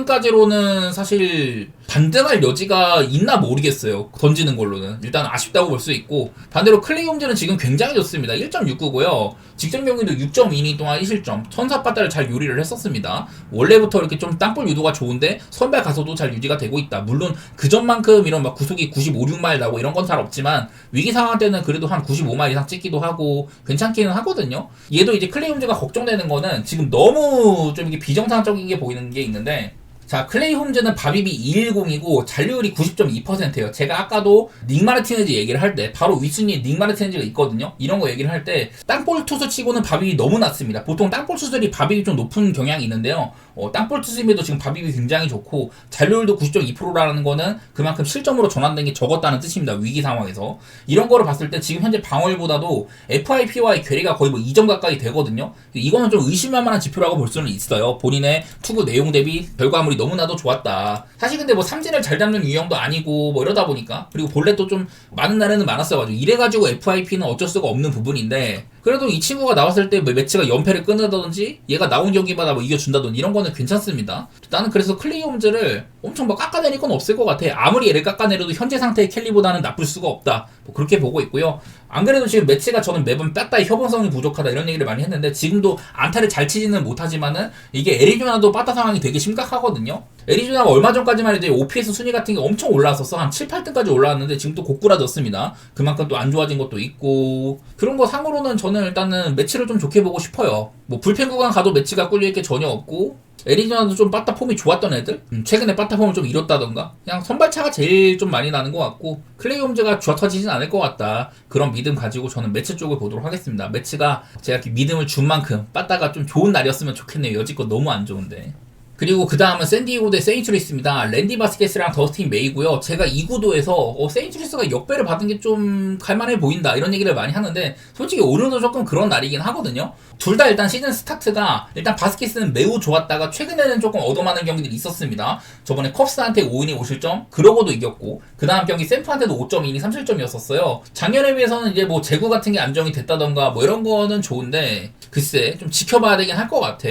지금까지로는 사실 반등할 여지가 있나 모르겠어요. 던지는 걸로는. 일단 아쉽다고 볼 수 있고 반대로 클레이 홈즈는 지금 굉장히 좋습니다. 1.69고요. 직전 경기도 6.2이닝 동안 1실점 선사빠따를 잘 요리를 했었습니다. 원래부터 이렇게 좀 땅볼 유도가 좋은데 선발 가서도 잘 유지가 되고 있다. 물론 그전만큼 이런 막 구속이 95, 6마일 나고 이런 건 잘 없지만 위기 상황 때는 그래도 한 95마일 이상 찍기도 하고 괜찮기는 하거든요. 얘도 이제 클레이 홈즈가 걱정되는 거는 지금 너무 좀 이게 비정상적인 게 보이는 게 있는데 자, 클레이 홈즈는 바비비 210이고 잔류율이 90.2%예요. 제가 아까도 닉 마르티네즈 얘기를 할 때 바로 윗순위에 닉 마르티네즈가 있거든요. 이런 거 얘기를 할 때 땅볼 투수 치고는 바비비 너무 낮습니다. 보통 땅볼 투수들이 바비비 좀 높은 경향이 있는데요. 땅볼 투수임에도 지금 바비비 굉장히 좋고 잔류율도 90.2%라는 거는 그만큼 실점으로 전환된 게 적었다는 뜻입니다. 위기 상황에서. 이런 거를 봤을 때 지금 현재 방어율보다도 FIP와의 괴리가 거의 뭐 2점 가까이 되거든요. 이거는 좀 의심할 만한 지표라고 볼 수는 있어요. 본인의 투구 내용 대비 결과물이 너무나도 좋았다. 사실 근데 뭐 삼진을 잘 잡는 유형도 아니고 뭐 이러다 보니까 그리고 볼넷도 좀 많은 날에는 많았어가지고 이래가지고 FIP는 어쩔 수가 없는 부분인데 그래도 이 친구가 나왔을 때 매치가 연패를 끊는다든지 얘가 나온 경기마다 뭐 이겨준다든지 이런 거는 괜찮습니다. 나는 그래서 클레이 홈즈를 엄청 막 깎아내릴 건 없을 것 같아. 아무리 얘를 깎아내려도 현재 상태의 켈리보다는 나쁠 수가 없다. 뭐 그렇게 보고 있고요. 안 그래도 지금 매치가 저는 매번 빠따의 협응성이 부족하다 이런 얘기를 많이 했는데 지금도 안타를 잘 치지는 못하지만은 이게 애리조나도 빠따 상황이 되게 심각하거든요. 애리조나가 얼마 전까지만 해도 OPS 순위 같은 게 엄청 올라왔었어. 한 7, 8등까지 올라왔는데 지금 또 고꾸라졌습니다. 그만큼 또 안 좋아진 것도 있고 그런 거 상으로는 저는 일단은 매치를 좀 좋게 보고 싶어요. 뭐 불펜 구간 가도 매치가 꿀릴 게 전혀 없고 애리조나도 좀 빠따 폼이 좋았던 애들? 최근에 빠따 폼을 좀 잃었다던가 그냥 선발차가 제일 좀 많이 나는 것 같고 클레이 홈즈가 쥐어터지진 않을 것 같다. 그런 믿음 가지고 저는 매치 쪽을 보도록 하겠습니다. 매치가 제가 이렇게 믿음을 준 만큼 빠따가 좀 좋은 날이었으면 좋겠네요. 여지껏 너무 안 좋은데. 그리고 그 다음은 샌디에고 대 세인트루이스입니다. 랜디 바스켓이랑 더스틴 메이고요. 제가 이 구도에서 세인트루이스가 역배를 받은 게 좀 갈만해 보인다 이런 얘기를 많이 하는데 솔직히 오늘도 조금 그런 날이긴 하거든요. 둘 다 일단 시즌 스타트가 일단 바스켓은 매우 좋았다가 최근에는 조금 얻어맞는 경기들이 있었습니다. 저번에 컵스한테 5이닝 5실점 그러고도 이겼고 그 다음 경기 샘프한테도 5.2이닝 3실점이었었어요. 작년에 비해서는 이제 뭐 제구 같은 게 안정이 됐다던가 뭐 이런 거는 좋은데 글쎄 좀 지켜봐야 되긴 할 것 같아.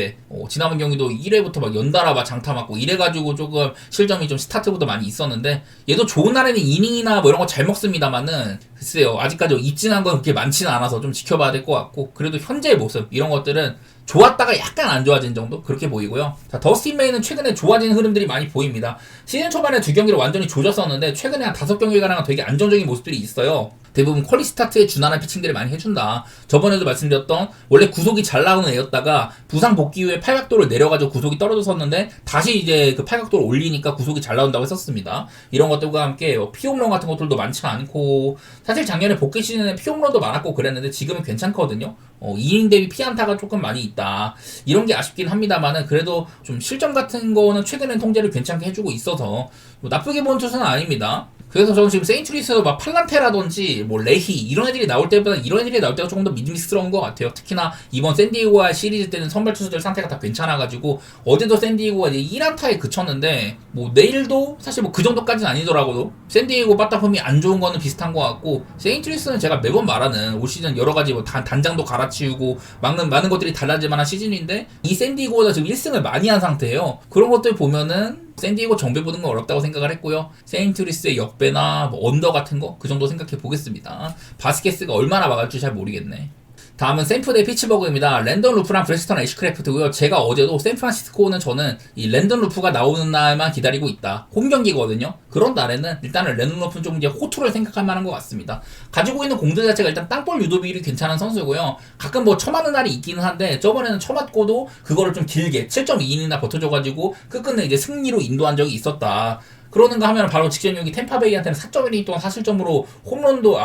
지난번 경기도 1회부터 막 연달아 오늘따라 막 장타 맞고 이래가지고 조금 실점이 좀 스타트보다 많이 있었는데 얘도 좋은 날에는 이닝이나 뭐 이런 거 잘 먹습니다만은 글쎄요 아직까지 입진한 건 그렇게 많지는 않아서 좀 지켜봐야 될 것 같고 그래도 현재의 모습 이런 것들은 좋았다가 약간 안 좋아진 정도 그렇게 보이고요. 자, 더스틴 메이는 최근에 좋아지는 흐름들이 많이 보입니다. 시즌 초반에 2경기를 완전히 조졌었는데 최근에 한 5경기가량 되게 안정적인 모습들이 있어요. 대부분 퀄리 스타트에 준하는 피칭들을 많이 해준다. 저번에도 말씀드렸던 원래 구속이 잘 나오는 애였다가 부상 복귀 후에 팔각도를 내려가지고 구속이 떨어졌었는데 다시 이제 그 팔각도를 올리니까 구속이 잘 나온다고 했었습니다. 이런 것들과 함께 피홈런 같은 것들도 많지 않고 사실 작년에 복귀 시즌에 피홈런도 많았고 그랬는데 지금은 괜찮거든요. 2이닝 대비 피안타가 조금 많이 있다. 이런 게 아쉽긴 합니다만은 그래도 좀 실점 같은 거는 최근엔 통제를 괜찮게 해주고 있어서 뭐 나쁘게 본 투수는 아닙니다. 그래서 저는 지금 세인트루이스 막 팔란테라든지 뭐 레히 이런 애들이 나올 때보다 이런 애들이 나올 때가 조금 더 믿음직스러운 것 같아요. 특히나 이번 샌디에고와 시리즈 때는 선발 투수들 상태가 다 괜찮아가지고 어제도 샌디에고가 이제 1안타에 그쳤는데 뭐 내일도 사실 뭐 그 정도까지는 아니더라고도 샌디에고 빠따폼이 안 좋은 거는 비슷한 것 같고 세인트루이스는 제가 매번 말하는 올 시즌 여러 가지 뭐 단장도 갈아치우고 많은 것들이 달라질 만한 시즌인데 이 샌디에고보다 지금 1승을 많이 한 상태예요. 그런 것들 보면은 샌디에고 정배 보는 건 어렵다고 생각을 했고요. 세인트루이스의 역배나 뭐 언더 같은 거 그 정도 생각해 보겠습니다. 바스케스가 얼마나 막을지 잘 모르겠네. 다음은 샌프 대 피츠버그입니다. 랜던 루프랑 브레스턴 애쉬크래프트고요. 제가 어제도 샌프란시스코는 저는 이 랜던 루프가 나오는 날만 기다리고 있다. 홈 경기거든요. 그런 날에는 일단은 랜던 루프는 좀 이제 호투를 생각할 만한 것 같습니다. 가지고 있는 공들 자체가 일단 땅볼 유도비율이 괜찮은 선수고요. 가끔 뭐 쳐맞는 날이 있기는 한데 저번에는 쳐맞고도 그거를 좀 길게 7.2인이나 버텨줘가지고 끝끝내 이제 승리로 인도한 적이 있었다. 그러는가 하면 바로 직전 여기 템파베이한테는 4.1이닝 동안 사실점으로 홈런도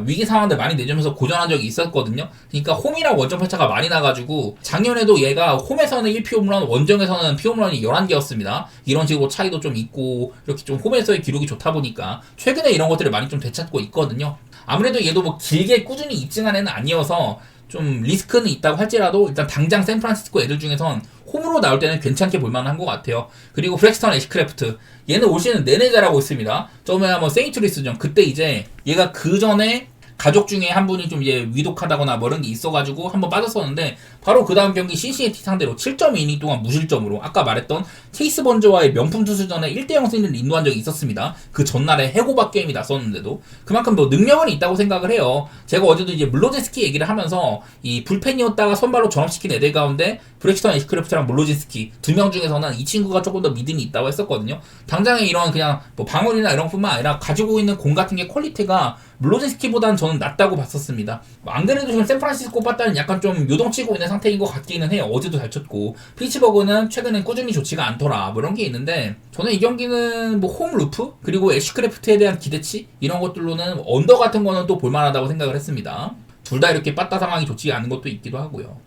위기 상황들 많이 내주면서 고전한 적이 있었거든요. 그러니까 홈이랑 원정 편차가 많이 나가지고 작년에도 얘가 홈에서는 1피 홈런, 원정에서는 피 홈런이 11개였습니다. 이런 식으로 차이도 좀 있고 이렇게 좀 홈에서의 기록이 좋다 보니까 최근에 이런 것들을 많이 좀 되찾고 있거든요. 아무래도 얘도 뭐 길게 꾸준히 입증한 애는 아니어서 좀 리스크는 있다고 할지라도 일단 당장 샌프란시스코 애들 중에선 홈으로 나올 때는 괜찮게 볼만한 것 같아요. 그리고 브렉스턴 애쉬크래프트 얘는 올 시즌 내내 잘하고 있습니다. 처음에 한번 세인트루이스전 그때 이제 얘가 그 전에 가족 중에 한 분이 좀 이제 위독하다거나 뭐 이런 게 있어가지고 한번 빠졌었는데 바로 그 다음 경기 신시내티 상대로 7.2이닝 동안 무실점으로 아까 말했던 체이스 번저와의 명품 투수전에 1대0 승리를 인도한 적이 있었습니다. 그 전날에 해고박 게임이 났었는데도 그만큼 뭐 능력은 있다고 생각을 해요. 제가 어제도 이제 물로진스키 얘기를 하면서 이 불펜이었다가 선발로 전업시킨 애들 가운데 브렉스턴 애쉬크래프트랑 물로진스키 2명 중에서는 이 친구가 조금 더 믿음이 있다고 했었거든요. 당장에 이런 그냥 뭐 방울이나 이런 것뿐만 아니라 가지고 있는 공 같은 게 퀄리티가 물로진스키보다는 저는 낫다고 봤었습니다. 안 그래도 지금 샌프란시스코 빠따는 약간 좀 요동치고 있는 상태인 것 같기는 해요. 어제도 잘 쳤고 피츠버그는 최근엔 꾸준히 좋지가 않더라 뭐 이런 게 있는데 저는 이 경기는 뭐 홈 루프 그리고 애쉬크래프트에 대한 기대치 이런 것들로는 언더 같은 거는 또 볼만하다고 생각을 했습니다. 둘 다 이렇게 빠따 상황이 좋지 않은 것도 있기도 하고요.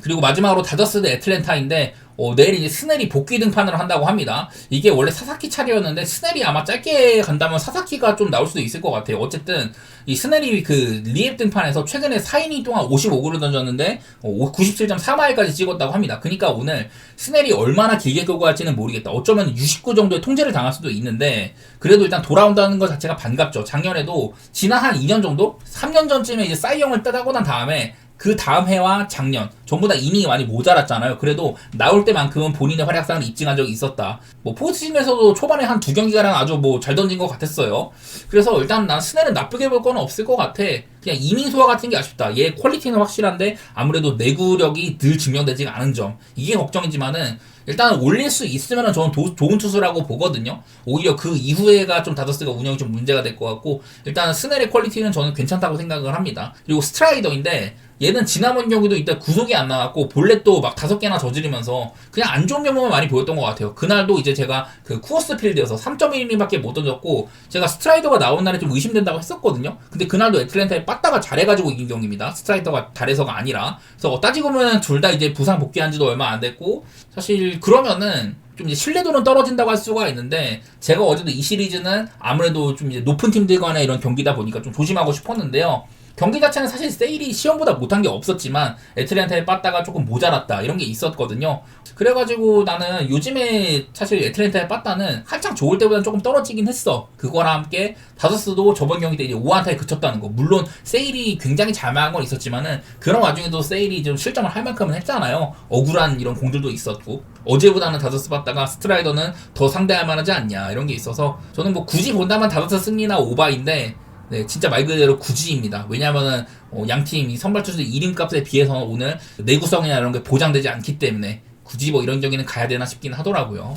그리고 마지막으로 다저스 대 애틀랜타인데 내일 이제 스넬이 복귀 등판을 한다고 합니다. 이게 원래 사사키 차례였는데 스넬이 아마 짧게 간다면 사사키가 좀 나올 수도 있을 것 같아요. 어쨌든 이 스넬이 그 리앱 등판에서 최근에 4이닝 동안 55구를 던졌는데 97.4마일까지 찍었다고 합니다. 그러니까 오늘 스넬이 얼마나 길게 끌고 갈지는 모르겠다. 어쩌면 69 정도의 통제를 당할 수도 있는데 그래도 일단 돌아온다는 것 자체가 반갑죠. 작년에도 지난 한 2년 정도? 3년 전쯤에 이제 사이영을 따고 난 다음에 그 다음 해와 작년 전부 다 이닝이 많이 모자랐잖아요. 그래도 나올 때만큼은 본인의 활약상을 입증한 적이 있었다. 뭐 포스트시즌에서도 초반에 한 2경기가량 아주 뭐 잘 던진 것 같았어요. 그래서 일단 난 스넬은 나쁘게 볼 건 없을 것 같아. 그냥 이닝 소화 같은 게 아쉽다. 얘 퀄리티는 확실한데 아무래도 내구력이 늘 증명되지가 않은 점 이게 걱정이지만은 일단 올릴 수 있으면 저는 좋은 투수라고 보거든요. 오히려 그 이후에가 좀 다저스가 운영이 좀 문제가 될 것 같고 일단 스넬의 퀄리티는 저는 괜찮다고 생각을 합니다. 그리고 스트라이더인데 얘는 지난번 경기도 이때 구속이 안 나왔고 볼넷도 막 5개나 저지르면서 그냥 안 좋은 면모만 많이 보였던 것 같아요. 그날도 이제 제가 그 쿠어스 필드여서 3.1인밖에 못 던졌고 제가 스트라이더가 나온 날에 좀 의심된다고 했었거든요. 근데 그날도 애틀랜타에 빠따가 잘해가지고 이긴 경기입니다. 스트라이더가 잘해서가 아니라. 그래서 따지고 보면 둘 다 이제 부상 복귀한 지도 얼마 안 됐고 사실 그러면은 좀 이제 신뢰도는 떨어진다고 할 수가 있는데 제가 어제도 이 시리즈는 아무래도 좀 이제 높은 팀들 간의 이런 경기다 보니까 좀 조심하고 싶었는데요. 경기 자체는 사실 세일이 시험보다 못한 게 없었지만 애틀랜타에 빠따가 조금 모자랐다 이런 게 있었거든요. 그래가지고 나는 요즘에 사실 애틀랜타의 빠따는 한창 좋을 때보다 조금 떨어지긴 했어. 그거랑 함께 다저스도 저번 경기 때 이제 5안타에 그쳤다는 거. 물론 세일이 굉장히 잘 막은 건 있었지만은 그런 와중에도 세일이 좀 실점을 할 만큼은 했잖아요. 억울한 이런 공들도 있었고 어제보다는 다저스 빠따가 스트라이더는 더 상대할 만하지 않냐 이런 게 있어서 저는 뭐 굳이 본다면 다저스 승리나 오바인데 네, 진짜 말 그대로 굳이입니다. 왜냐면은 양팀 선발 투수 이름값에 비해서는 오늘 내구성이나 이런 게 보장되지 않기 때문에 굳이 뭐 이런 경기는 가야 되나 싶긴 하더라고요.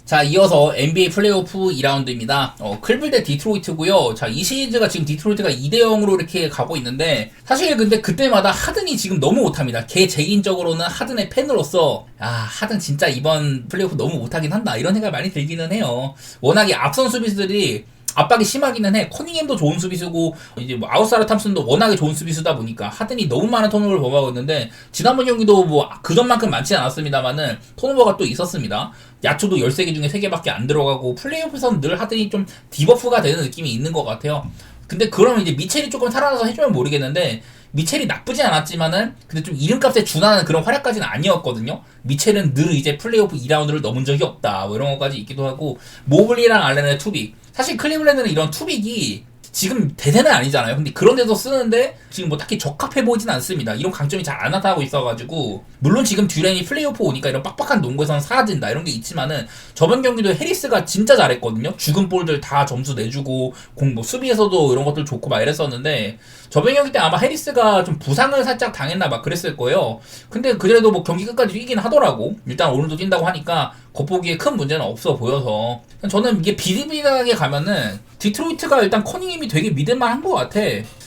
자, 이어서 NBA 플레이오프 2라운드입니다. 클블 대 디트로이트고요. 자, 이 시리즈가 지금 디트로이트가 2대0으로 이렇게 가고 있는데 사실 근데 그때마다 하든이 지금 너무 못합니다. 걔 개인적으로는 하든의 팬으로서 하든 진짜 이번 플레이오프 너무 못하긴 한다 이런 생각이 많이 들기는 해요. 워낙에 앞선 수비수들이 압박이 심하기는 해. 커닝햄도 좋은 수비수고 이제 뭐 아웃사이더 탐슨도 워낙에 좋은 수비수다 보니까 하든이 너무 많은 턴오버를 범하고 있는데 지난번 경기도 뭐 그전만큼 많지 않았습니다만은 턴오버가 또 있었습니다. 야투도 13개 중에 3개밖에 안 들어가고 플레이오프에서는 늘 하든이 좀 디버프가 되는 느낌이 있는 것 같아요. 근데 그러면 이제 미첼이 조금 살아나서 해주면 모르겠는데 미첼이 나쁘지 않았지만은 근데 좀 이름값에 준하는 그런 활약까지는 아니었거든요. 미첼은 늘 이제 플레이오프 2라운드를 넘은 적이 없다 뭐 이런 것까지 있기도 하고 모블리랑 알렌의 투빅 사실 클리블랜드는 이런 투빅이 지금 대세는 아니잖아요. 근데 그런 데서 쓰는데 지금 뭐 딱히 적합해 보이진 않습니다. 이런 강점이 잘 안 나타나고 있어가지고 물론 지금 듀렌이 플레이오프 오니까 이런 빡빡한 농구에서는 사라진다 이런 게 있지만은 저번 경기도 해리스가 진짜 잘했거든요. 죽은 볼들 다 점수 내주고 뭐 수비에서도 이런 것들 좋고 막 이랬었는데 저번 경기 때 아마 해리스가 좀 부상을 살짝 당했나 막 그랬을 거예요. 근데 그래도 뭐 경기 끝까지 뛰긴 하더라고. 일단 오늘도 뛴다고 하니까 겉보기에 큰 문제는 없어 보여서 저는 이게 비슷비슷하게 가면은 디트로이트가 일단 커닝햄이 되게 믿을만한 것 같아.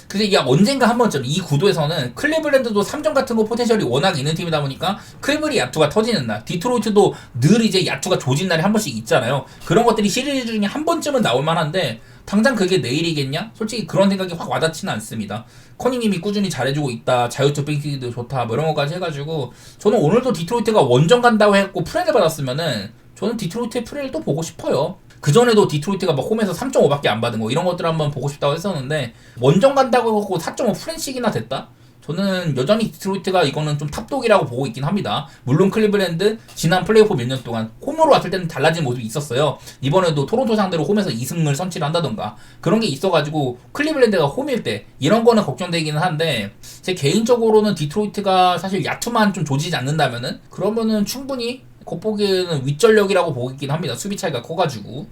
그래서 이게 언젠가 한 번쯤 이 구도에서는 클리블랜드도 3점 같은 거 포텐셜이 워낙 있는 팀이다 보니까 클리블이 야투가 터지는 날, 디트로이트도 늘 이제 야투가 조진 날이 한 번씩 있잖아요. 그런 것들이 시리즈 중에 한 번쯤은 나올 만한데 당장 그게 내일이겠냐? 솔직히 그런 생각이 확 와닿지는 않습니다. 커닝님이 꾸준히 잘해주고 있다, 자유투 뱅키도 좋다, 뭐 이런 것까지 해가지고 저는 오늘도 디트로이트가 원정 간다고 해갖고 프레를 받았으면은 저는 디트로이트의 프레를 또 보고 싶어요. 그전에도 디트로이트가 막 홈에서 3.5밖에 안 받은 거 이런 것들 한번 보고 싶다고 했었는데 원정 간다고 해갖고 4.5 프랜씩이나 됐다? 저는 여전히 디트로이트가 이거는 좀 탑독이라고 보고 있긴 합니다. 물론 클리블랜드 지난 플레이오프 몇 년 동안 홈으로 왔을 때는 달라진 모습이 있었어요. 이번에도 토론토 상대로 홈에서 2승을 선취를 한다던가 그런 게 있어가지고 클리블랜드가 홈일 때 이런 거는 걱정되기는 한데 제 개인적으로는 디트로이트가 사실 야투만 좀 조지지 않는다면은 그러면은 충분히 겉보기에는 윗전력이라고 보고 있긴 합니다. 수비 차이가 커가지고.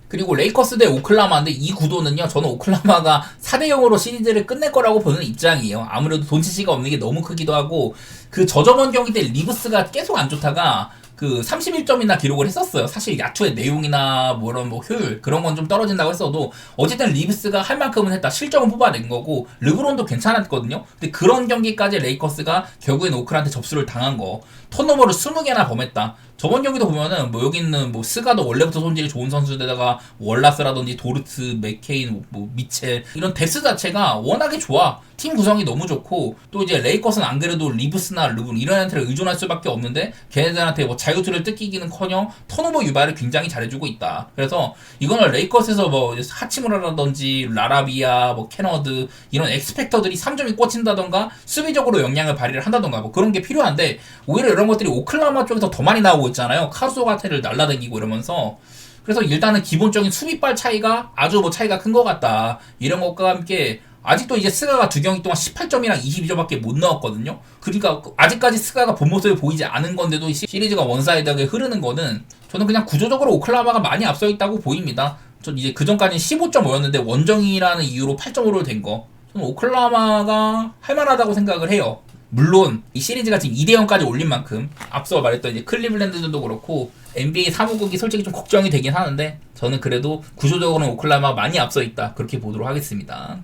그리고 레이커스 대 오클라마인데 이 구도는요 저는 오클라마가 4대0으로 시리즈를 끝낼 거라고 보는 입장이에요. 아무래도 돈치치가 없는 게 너무 크기도 하고 그 저저번 경기 때 리브스가 계속 안 좋다가 그 31점이나 기록을 했었어요. 사실 야투의 내용이나 뭐 이런 뭐 효율 그런 건 좀 떨어진다고 했어도 어쨌든 리브스가 할 만큼은 했다. 실점은 뽑아낸 거고 르브론도 괜찮았거든요. 근데 그런 경기까지 레이커스가 결국엔 오클한테 접수를 당한 거. 턴오버를 20개나 범했다. 저번 경기도 보면은 뭐 여기 있는 뭐 스가도 원래부터 손질이 좋은 선수들에다가 월라스라든지 도르트, 맥케인, 뭐 미첼 이런 데스 자체가 워낙에 좋아. 팀 구성이 너무 좋고 또 이제 레이커스는 안 그래도 리브스나 르브론 이런 애한테를 의존할 수밖에 없는데 걔네들한테 뭐 자유투를 뜯기기는커녕 턴오버 유발을 굉장히 잘해주고 있다. 그래서 이거는 레이커스에서 뭐 하치무라라든지 라라비아, 뭐 캐너드 이런 엑스펙터들이 3점이 꽂힌다던가 수비적으로 역량을 발휘를 한다던가 뭐 그런 게 필요한데 오히려 이런 것들이 오클라호마 쪽에서 더 많이 나오고 있잖아요. 카루소 가테를 날라다니고 이러면서 그래서 일단은 기본적인 수비발 차이가 아주 뭐 차이가 큰 것 같다. 이런 것과 함께 아직도 이제 스가가 두 경기 동안 18점이랑 22점밖에 못 넣었거든요. 그러니까 아직까지 스가가 본 모습을 보이지 않은 건데도 시리즈가 원사이드하게 흐르는 거는 저는 그냥 구조적으로 오클라호마가 많이 앞서 있다고 보입니다. 전 이제 그전까지는 15.5였는데 원정이라는 이유로 8.5로 된 거. 저는 오클라호마가 할만하다고 생각을 해요. 물론 이 시리즈가 지금 2대0까지 올린 만큼 앞서 말했던 이제 클리블랜드도 그렇고 NBA 사무국이 솔직히 좀 걱정이 되긴 하는데 저는 그래도 구조적으로는 오클라호마가 많이 앞서 있다 그렇게 보도록 하겠습니다.